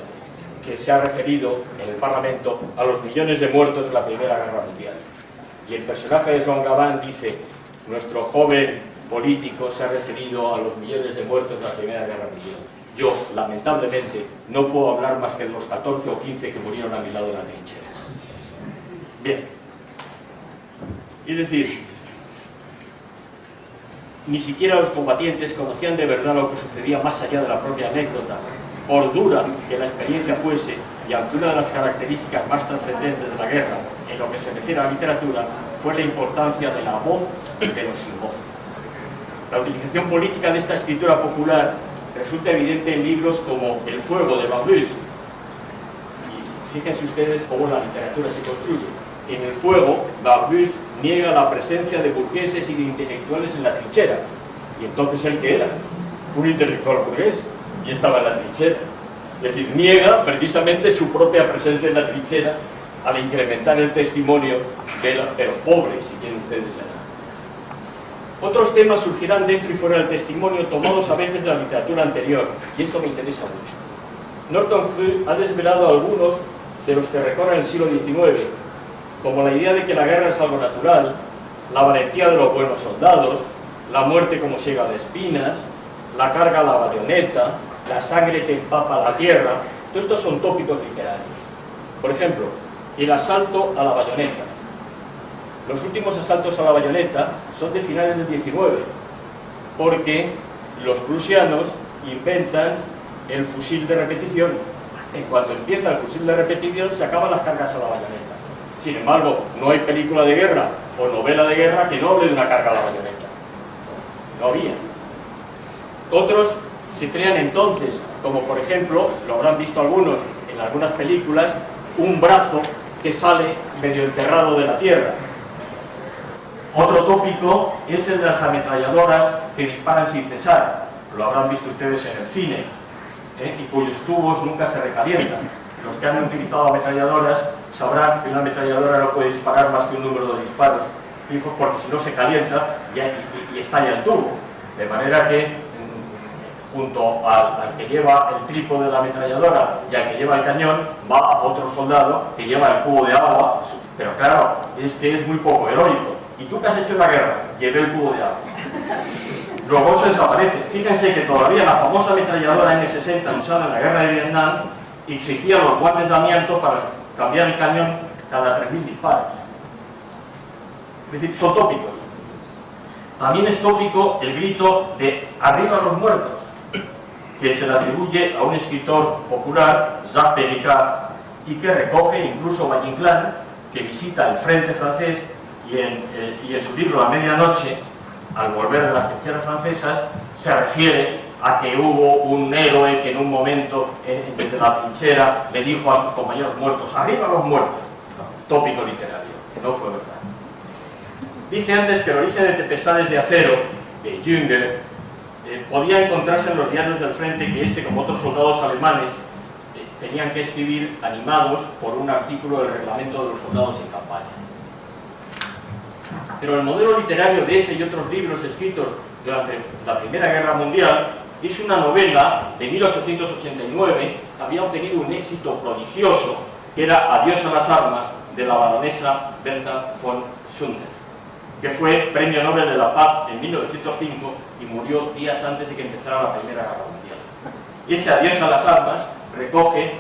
B: que se ha referido en el Parlamento a los millones de muertos de la Primera Guerra Mundial. Y el personaje de Jean Gabin dice: nuestro joven político se ha referido a los millones de muertos de la Primera Guerra Mundial. Yo, lamentablemente, no puedo hablar más que de los 14 o 15 que murieron a mi lado en la trinchera. Bien. Es decir, ni siquiera los combatientes conocían de verdad lo que sucedía más allá de la propia anécdota, por dura que la experiencia fuese, y aunque una de las características más trascendentes de la guerra, en lo que se refiere a la literatura, fue la importancia de la voz de los sin voz. La utilización política de esta escritura popular resulta evidente en libros como El fuego de Barbusse. Y fíjense ustedes cómo la literatura se construye. En El fuego, Barbusse niega la presencia de burgueses y de intelectuales en la trinchera. Y entonces, ¿él qué era? Un intelectual burgués, y estaba en la trinchera. Es decir, niega precisamente su propia presencia en la trinchera al incrementar el testimonio de los pobres, si quieren ustedes saber. Otros temas surgirán dentro y fuera del testimonio, tomados a veces de la literatura anterior, y esto me interesa mucho. Norton Cruz ha desvelado algunos de los que recorren el siglo XIX, como la idea de que la guerra es algo natural, la valentía de los buenos soldados, la muerte como siega de espinas, la carga a la bayoneta, la sangre que empapa la tierra. Todos estos son tópicos literarios. Por ejemplo, el asalto a la bayoneta. Los últimos asaltos a la bayoneta son de finales del 19, porque los prusianos inventan el fusil de repetición. En cuanto empieza el fusil de repetición, se acaban las cargas a la bayoneta. Sin embargo, no hay película de guerra o novela de guerra que no hable de una carga a la bayoneta. No había. Otros se crean entonces, como por ejemplo, lo habrán visto algunos en algunas películas, un brazo que sale medio enterrado de la tierra. Otro tópico es el de las ametralladoras que disparan sin cesar. Lo habrán visto ustedes en el cine, y cuyos tubos nunca se recalientan. Los que han utilizado ametralladoras sabrán que una ametralladora no puede disparar más que un número de disparos fijos, porque si no se calienta y estalla el tubo. De manera que junto al que lleva el trípode de la ametralladora y al que lleva el cañón, va otro soldado que lleva el cubo de agua. Pero claro, es que es muy poco heroico. ¿Y tú qué has hecho en la guerra? Llevé el cubo de agua. Luego se desaparece. Fíjense que todavía la famosa ametralladora M60 usada en la guerra de Vietnam exigía los guantes de amianto para cambiar el cañón cada 3.000 disparos. Es decir, son tópicos. También es tópico el grito de ¡arriba los muertos!, que se le atribuye a un escritor popular, Jacques Péricard, y que recoge incluso Valle Inclán, que visita el frente francés y en su libro La medianoche, al volver de las trincheras francesas, se refiere a que hubo un héroe que en un momento desde la trinchera le dijo a sus compañeros muertos: ¡arriba los muertos! No, tópico literario, que no fue verdad. Dije antes que el origen de Tempestades de acero, de Jünger, podía encontrarse en los diarios del frente que como otros soldados alemanes, tenían que escribir animados por un artículo del reglamento de los soldados en campaña. Pero el modelo literario de ese y otros libros escritos durante la Primera Guerra Mundial es una novela de 1889 que había obtenido un éxito prodigioso, que era Adiós a las armas,
A: de la baronesa Berta von Suttner, que fue Premio Nobel de la Paz en 1905 y murió días antes de que empezara la Primera Guerra Mundial. Ese adiós a las armas recoge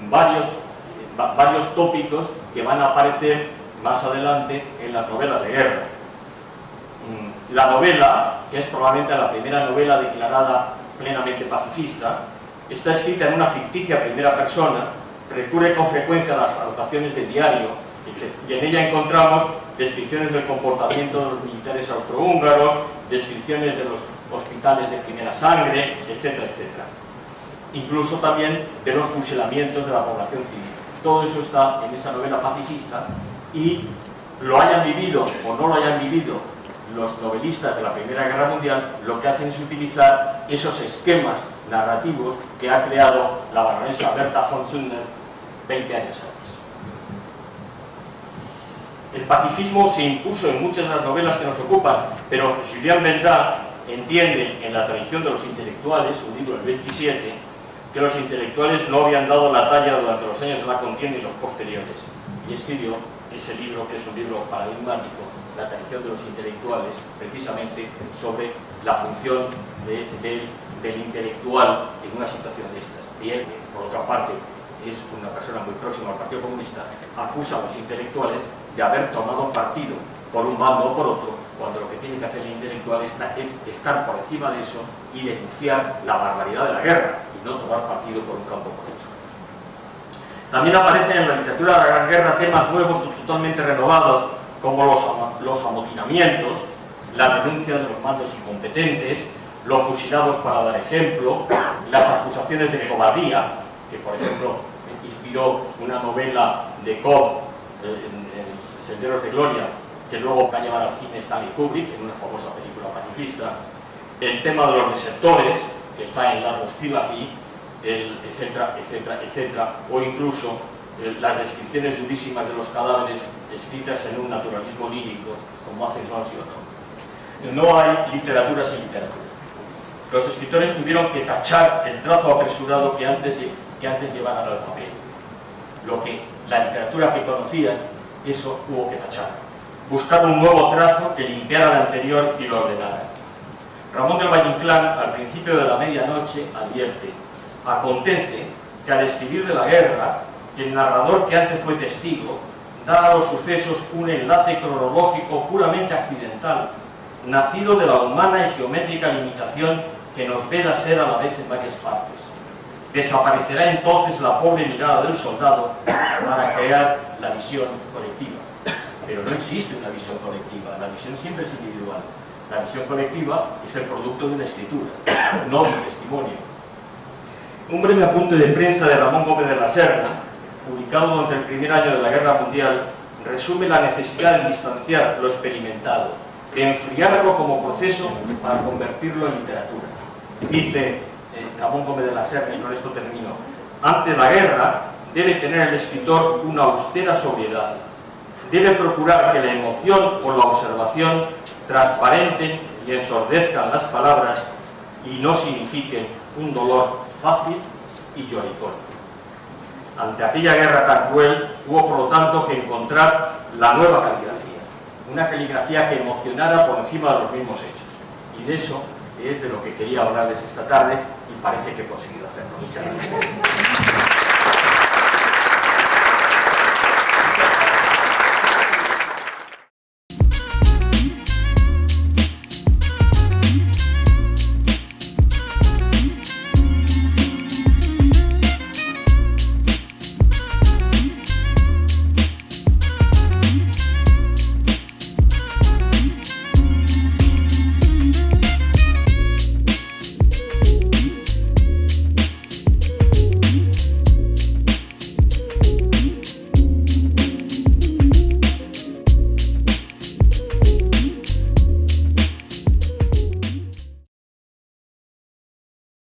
A: varios tópicos que van a aparecer más adelante en las novelas de guerra. La novela, que es probablemente la primera novela declarada plenamente pacifista, está escrita en una ficticia primera persona, recurre con frecuencia a las anotaciones de diario, y en ella encontramos descripciones del comportamiento de los militares austrohúngaros, descripciones de los hospitales de primera sangre, etcétera, etcétera. Incluso también de los fusilamientos de la población civil. Todo eso está en esa novela pacifista, y lo hayan vivido o no lo hayan vivido los novelistas de la Primera Guerra Mundial, lo que hacen es utilizar esos esquemas narrativos que ha creado la baronesa Berta von Suttner 20 años antes. El pacifismo se impuso en muchas de las novelas que nos ocupan, pero Julien Bendard entiende en la tradición de los intelectuales, un libro del 27, que los intelectuales no habían dado la talla durante los años de la contienda y los posteriores, y escribió ese libro, que es un libro paradigmático, La tradición de los intelectuales, precisamente sobre la función del intelectual en una situación de estas. Y él, por otra parte, es una persona muy próxima al Partido Comunista, acusa a los intelectuales de haber tomado partido por un bando o por otro, cuando lo que tiene que hacer el intelectual es estar por encima de eso y denunciar la barbaridad de la guerra, y no tomar partido por un campo o por otro. También aparecen en la literatura de la Gran Guerra temas nuevos totalmente renovados, como los amotinamientos, la denuncia de los mandos incompetentes, los fusilados para dar ejemplo, las acusaciones de cobardía, que por ejemplo inspiró una novela de Cobb, Senderos de Gloria, que luego va a llevar al cine Stanley Kubrick en una famosa película pacifista, el tema de los desertores, que está en la Cilahi, etcétera, etcétera, etcétera, o incluso las descripciones durísimas de los cadáveres escritas en un naturalismo lírico, como hacen Joan Giono. No hay literatura sin literatura. Los escritores tuvieron que tachar el trazo apresurado que antes llevaran al papel. Lo que la literatura que conocían, eso hubo que tachar. Buscar un nuevo trazo que limpiara el anterior y lo ordenara. Ramón del Valle Inclán, al principio de la medianoche, advierte: acontece que al escribir de la guerra, el narrador que antes fue testigo da a los sucesos un enlace cronológico puramente accidental, nacido de la humana y geométrica limitación que nos veda ser a la vez en varias partes. Desaparecerá entonces la pobre mirada del soldado para crear la visión colectiva. Pero no existe una visión colectiva, la visión siempre es individual. La visión colectiva es el producto de una escritura, no de un testimonio. Un breve apunte de prensa de Ramón Gómez de la Serna, publicado durante el primer año de la Guerra Mundial, resume la necesidad de distanciar lo experimentado, de enfriarlo como proceso para convertirlo en literatura. Dice Ramón Gómez de la Serna, y con esto termino: ante la guerra debe tener el escritor una austera sobriedad. Debe procurar que la emoción o la observación transparenten y ensordezcan las palabras y no signifiquen un dolor fácil y lloricón. Ante aquella guerra tan cruel, hubo por lo tanto que encontrar la nueva caligrafía, una caligrafía que emocionara por encima de los mismos hechos. Y de eso es de lo que quería hablarles esta tarde, y parece que he conseguido hacerlo. Muchas gracias.